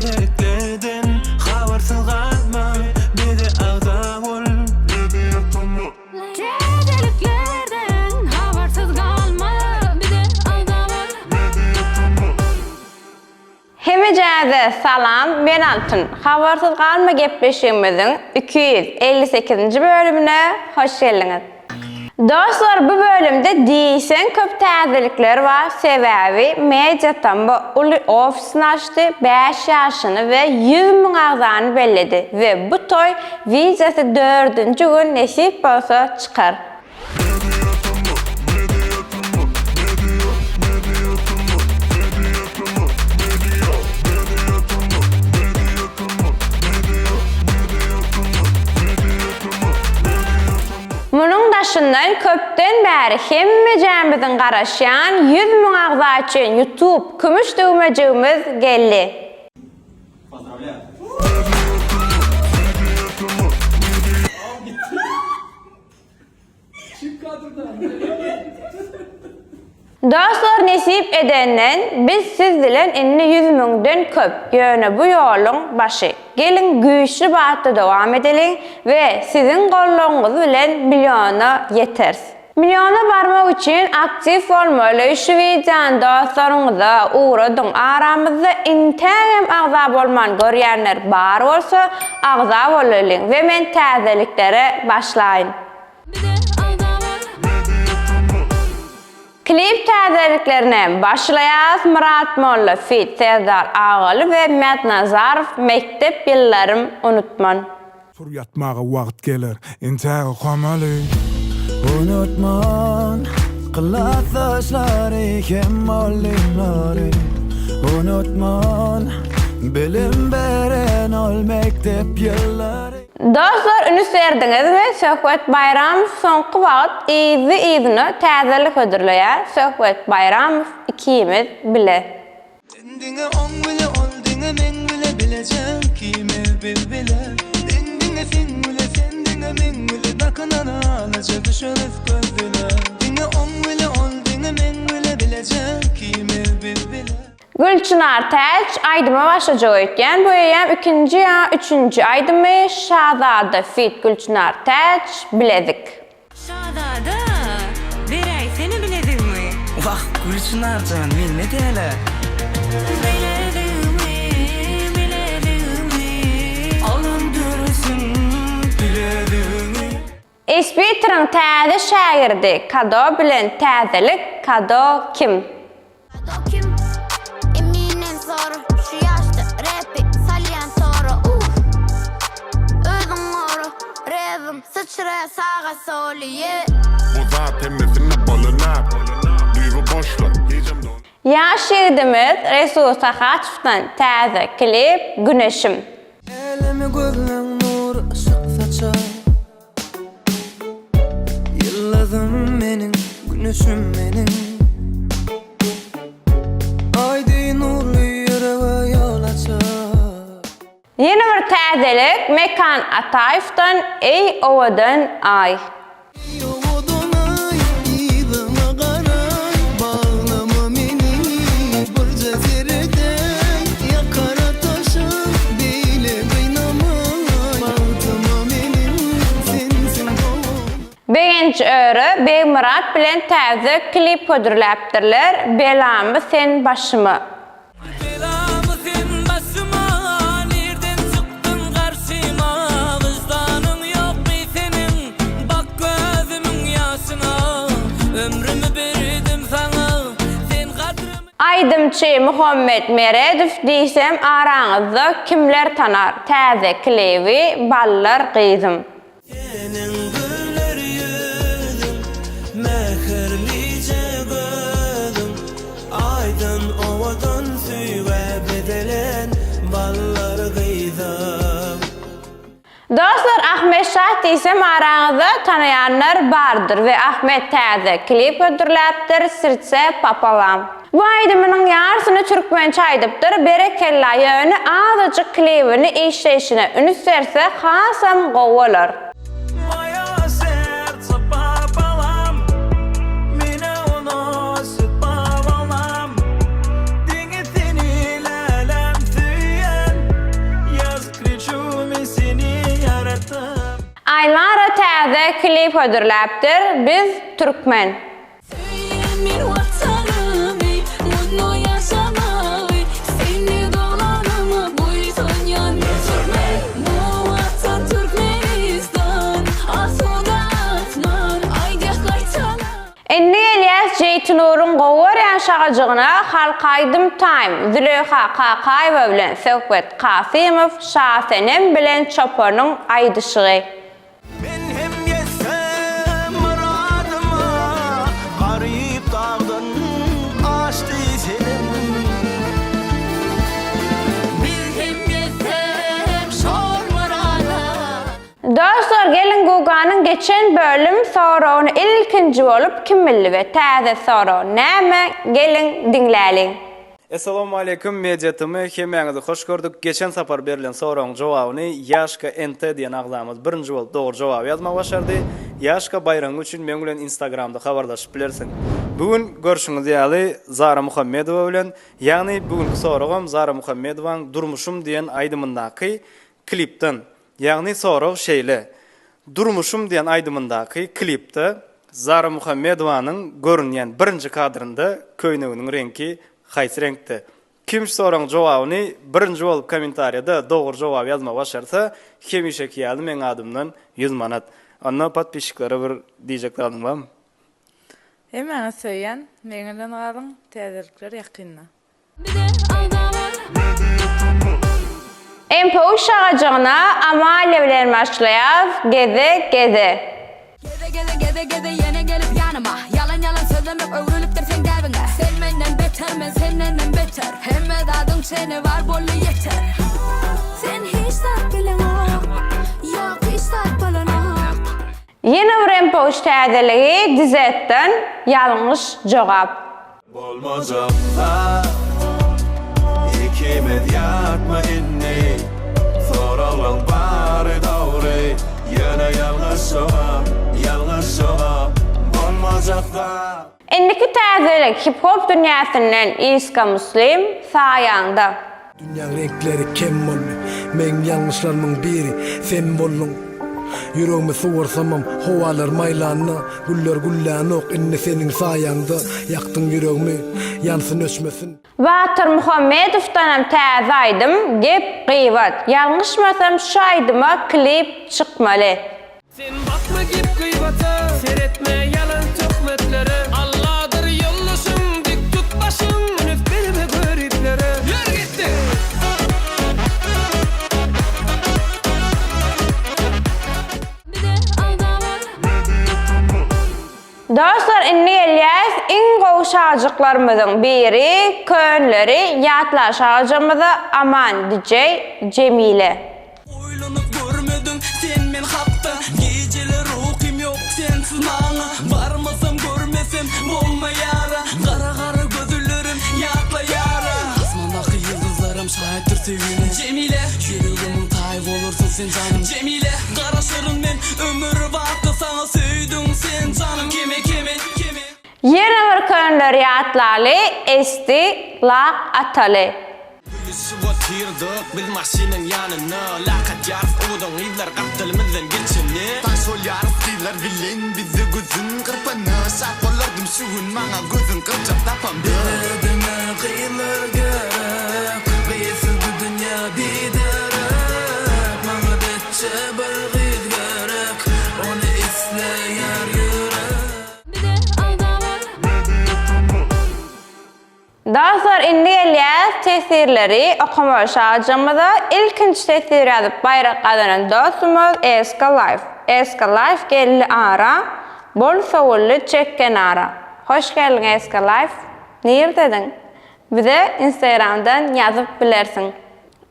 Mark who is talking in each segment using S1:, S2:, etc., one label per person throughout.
S1: Täzeliklerden habersız kalma, bir de ağda ol.
S2: Täzeliklerden habersız kalma, bir de ağda ol.
S3: Hemejäze salam, ben Altın. Habersız kalma gepleşigimizin 258. bölümüne hoş geldiniz. Dostlar, bu bölümde diýsen köp täzelikler var. Sebebi Mediatam bu uly ofisini açtı, 5 ýaşyny we 100 000 agzany belledi we bu toy vizesi 4-nji gün nesip bolsa çykar. Munun daşyndan köpden bäri hemmejämizin garaşýan 100 000 agza üçin YouTube kümüş döwmejigimiz geldi. Dostlar, nesip edenden biz siz bilen inni 100 000'den köp. Ýöne bu ýolun başy. Gelin güýçli batda dowam edelim we sizin gollaryňyz bilen milyona ýeters. Milyona barmak üçin aktiv bolmaly. Şu videony dostlaryňyza uğradyň. Aramyzda Instagram agza bolman görýänler bar bolsa agza bolalım we men täzeliklere başlaýyn. Klip täzeliklerine başlayas. Murat Molla, Fit, Serdar Ağaly we Mehmet Nazarov. Mektep ýyllarym unutman.
S4: Tur yatmağa wagt geler, intäge gamaly. Unutman, qıllat taşlary, kemmalliklary. Unutman, bilim beren ol mektep ýyllary.
S3: Dostlar, üns berdiňizmi? Söhbet Bayramov soňky wagt izi-izini täzelik ödürleýär. Söhbet Bayramov ikimiz bile.
S1: Dindiňe oň bile ol, diňe meň bile bilejem kime bile. Dindiňe sen bile, sen diňe meň bile dakynana alaja düşeriz gözüne. Diňe oň bile ol, diňe meň bile bilejem kime bile.
S3: Gülçınar Täç aydyma başlajagy ötken bu ýa 2-nji ýa 3-nji aydymy Şahzada Fit Gülçınar Täç biledik.
S2: Şahzada, beräý seni biledimmi?
S5: Vah Gülçınarcan, men ne diýele?
S2: Biledimmi, biledimmi.
S5: Alın dürüsün, biledimi.
S3: Espitrin täze şagirdi. Kado bilen täzelik, Kado kim?
S6: Kim? Eminem soru şu yaşta rapi salyan soru Özüm oru revim sıçraya sağa solu
S7: Bu zaten mesine balına Duygu boşla Yiyeceğim de onu
S3: Yaş ýigidimiz Resul Sahaçovdan täze klip Güneşim.
S1: Elimi gözleň nuru ışık saçar. Yıllarım menin, güneşim menin. Aydy nurly ýürege ýol açar.
S3: Yeni bir täzelik Mekan Ataýewdan Ey owadan ay.
S1: Yolunay, ýygyma garay, bağlama meni bir jezireden, ýakara taşım diýle gynamay, bağlama menin sensin bolum.
S3: Begenç öre Beymurat bilen täze klip ödürläpdirler. Belamy sen başymy.
S1: Belamı sen başıma, nereden çıktın karşıma? Vicdanın yok mu senin? Bak gözümün yaşına. Ömrümü verdim sana, sen kadrimi...
S3: Aydymçy Muhammed Meredov diýsem araňyzda kimler tanar? Täze klibi Ballar gyzym.
S1: Senin güller yüzün, mehirlice gözün. Aydın ovadan süýwe bedelen, ballar gyzym.
S3: Dostlar, Ahmet Şah diýsem araňyzda tanaýanlar bardyr we Ahmet täze klip ödürläpdir Sirçe Papalam. Bu aydymynyň ýarsyny türkmençe aýdypdyr. Berekella ýöne azajyk klibini işleýişine üns berse hasam gowalar.
S1: Moja serce papalam, mine ono sypawalam. Diňe seni lelem süýen,
S3: keyif ödürläpdir. Biz türkmen.
S2: Söylemin vatanımı, mutlu yaşamayı, seni dolanımı, buysan yan geçirme. Bu vatan Türkmenistan, asudatman, aydek kaytana.
S3: Enni Elias Jeytunur'un gowaryan şagajygyna Halkaydım Time, Züleyha Kakaýewa bilen Söhbet Kasimov, Şasenem bilen Çopanyň aýdyşygy.
S5: Men hem yetsem muradyma, garyp dagdan açdy senem.
S2: Bir hem yetsem şor murada.
S3: Dostlar, gelin Guganyň geçen bölüm soruny ilkinji bolup kim bildi we täze soru näme, gelin dinläliň.
S8: Assalamu alaikum mediatymy hemäňizi hoş gördük. Geçen sapar berilen soragyň jogabyny Ýaşka NT diýen agzamyz birinji bolup dogry jogap ýazmak başardy. Ýaşka bayramy üçin men bilen Instagramda habarlaşyp bilersiň. Bugün görüşüňiz ýaly Zara Muhammedowa bilen, ýagny bugünkü soragym Zara Muhammedowaň Durmuşum diýen aýdymyndaky klipden. Ýagny sorag şeýle. Durmuşum diýen aýdymyndaky klipde Zara Muhammedowanyň görünýän birinji kadrynda köýneginiň rengi haýsy renkde. Kim soraň jogabyny birinji bolup kommentariýada dogry jogap ýazmak başarsa, hemişeki ýaly men adymdan 100 manat. Anna patpiçiklere bir diýjeklerim barmy?
S9: Hemen söýen, meňden garyň täzelikler ýakynna.
S2: Bir de aldamar.
S3: MPO şagajygyna Amalia bilen başlaýar. Geze geze.
S2: Gede yine gelip yanıma. Yalan yalan söylemek öwrülüpdir sen derdine. Sen menden beter, men senden beter. Hemme dadın seni var bolly yeter. Sen hiç tat bilemok. Yok hiç tat bilemok.
S3: Yine bir MPO täzeligi dizetden ýalňyş jogap.
S5: Bolmazaklar ikimiz yatma inni, soralan bari dogry, ýene ýalňyş jogap, bolmazaklar.
S3: Endiki täzelik hip-hop dünýäsinden Iska Muslim saýanda.
S10: Dünýäň renkleri kem boldy. Men ýalňyşlarymyň biri sen boldun. Yüreğimi soğursamam hovalar maylanna, güller güllän ok inni senin saýanda. Ýakdyň yüreğimi yansın öçmesin.
S3: Batyr Muhammedowdan täze aýdym, gep gıýbat. Ýalňyşmasam şu aýdyma klip çykmaly.
S5: Sen bakma gip gıybata, seyretme yalan töhmetleri. Allah'dır yollaşım, dik tut başım, önüp belime gariplere. Yürü gitti.
S2: Bir de aldamar.
S3: Dostlar, inni Elias iň gowy şagajyklarymyzyň biri, könleri ýatlar şagajymyza Aman DJ Cemile.
S5: Oýlanyp görmedin sen men hapda, geceler ruhim yok sensiz maňa. Barmasam görmesem bolmaýara, gara gara gözlerim ýatla ýara. Asmandaky ýyldızlarym şaýdyr sevgine Cemile, ýüregimiň taý bolursun sen canım Cemile. Garaşarym men ömür wagty sana söýdüm sen canım keme.
S3: Ýene bir könleri ýatlaly Esti La Ataly.
S5: Sıvatırdık biz maşinin yanına, lakat yarıf oğdan iyler kaptalımızdan geçini. Taş ol yarıf değiller bilin bizi gözün kırpanı. Şak olardım şuun bana gözün kırçap tapam. Derdine kıyılır gerek, kıyısız bu dünya biderek. Bana betçe bir gıyt gerek, onu isleyer yürek.
S2: Bir de aldamar.
S3: Dostlar, indi Elias tesirleri okuma şagajymyza ilkinji tesir ýazyp bayrak gazanan dostumuz Eska Life. Eska Life geldi ara, bol sowully çekken ara. Hoş geldin Eska Life. Nerdesin? Bize Instagramdan ýazyp bilersiň.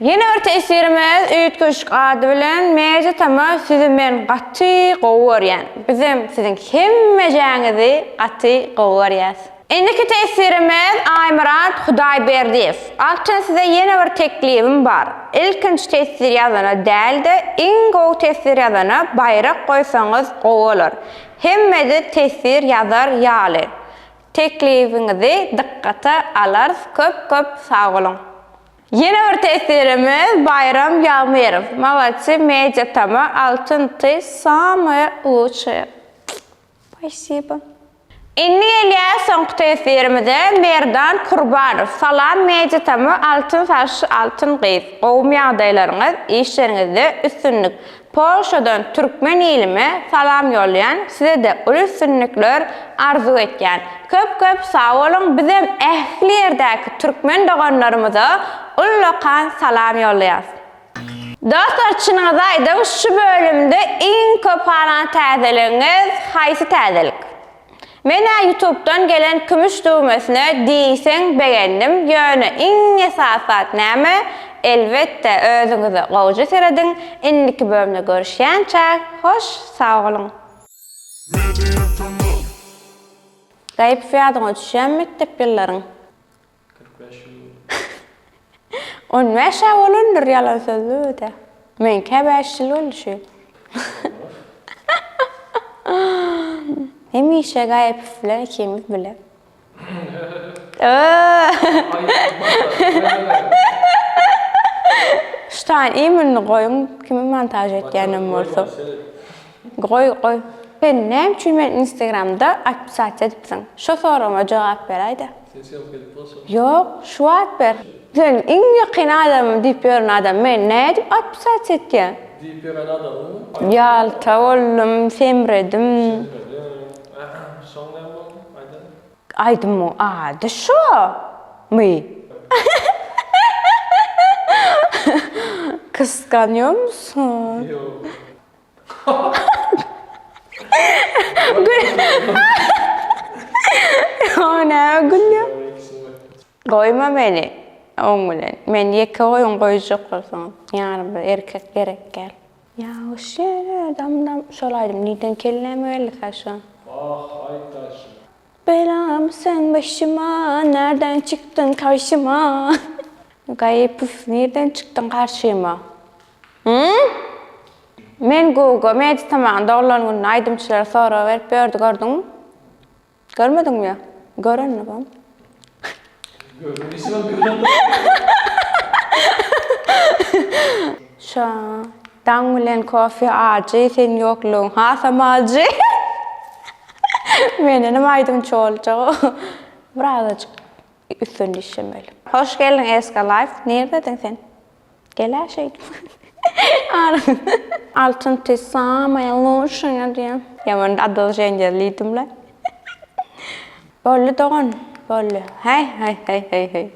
S3: Yine bir tesirimiz üýtgüç ady bilen mejitama sizi men gaty gowurýan. Bizim sizin hemmejaňyzy gaty gowurýas. Endiki tesirimiz Aymurat Hudaýberdiýew. Alçan size yine bir teklifim bar. İlkinji tesir ýazana däldi, iň gowy tesir ýazana bayrak goýsaňyz gowular. Hemmede tesir ýazar ýaly. Teklifiňizi dikkate alars, köp sag bolun. Yine bir tesirimiz Bayram Ýalmaýerow. Malaçy media tama altın tys samy uçy Spasibo. Inni gelýär soňky tesirimize Merdan Kurbanov. Salam medjetamy altın saçly altın gyz. Gowum ýagdaýlaryňyz, işleriňizde üstünlük. Polşadan türkmen ilime salam ýollayan, size de ul üstünlükler arzu etýän. Köp sağ olun. Bizim ähli ýerdäki türkmen doganlarymyza ullukan salam ýollaýas. Dostlar, çynyňyza aýdym, şu bölümde iň köp alan täzeliňiz haýsy täzelik? Mena YouTube'dan gelen kümüş düğmesine diýseň beğendim. Ýöne iň esasat näme? Elbette özüňize gowja seredin. Indiki bölümde görüşýänçä, hoş, sağ olun. Gaýp fiýadyňa düşýän mektep ýyllaryň? 45 ýyl. 15 ýyl bolandyr ýalan sözü de. Menkä 5 ýyl boldy şu. Hemişe gaýp filan ikimiz bilen. Ştan iýmini goýum, kimi montaj etýänem bolsa. Goý. Ben näme üçin men Instagramda aktivasiýa edipsiň? Şo sorama jogap beraýda. Sen selfie edip bolsa? Ýok, şu at ber. Sen iň ýakyn adamym diýip ýören adam men näme diýip aktivasiýa etýän? Diýip ýören adammy? Ýalta boldum, semredim. Aydın mı? Adı şu mu? Kıskanıyor musun? Yok. Ne gülüyor? Koyma beni. Oğlan. Ben yeke oyun koyacak olsam. Yarın bir erkek gerek gel. Ya o şey damdam solaydım. Neden kelleme öyle kaşın? Ah aytaşın. Belam sen başıma, nereden çıktın karşıma? Gayip, nereden çıktın karşıma? Men Google, medjetamağında olan günün aydımçılara sonra verip gördü, gördün mü? Görmedin mi ya? Gören mi ben? Gördüm, ismim gördüm. Şu an, Dangmilen kofi acı, sen yokluğun, hasam acı. Benim aydımçı olacak. Birazcık üstün düşemeli. Hoş geldin Eska Life. Neredeydin sen? Gel her şeydim. Altın tisam, ayalmışsın ya diye. Ya ben adı jenceliydim lan. Böyle doğan. Böyle. Hey.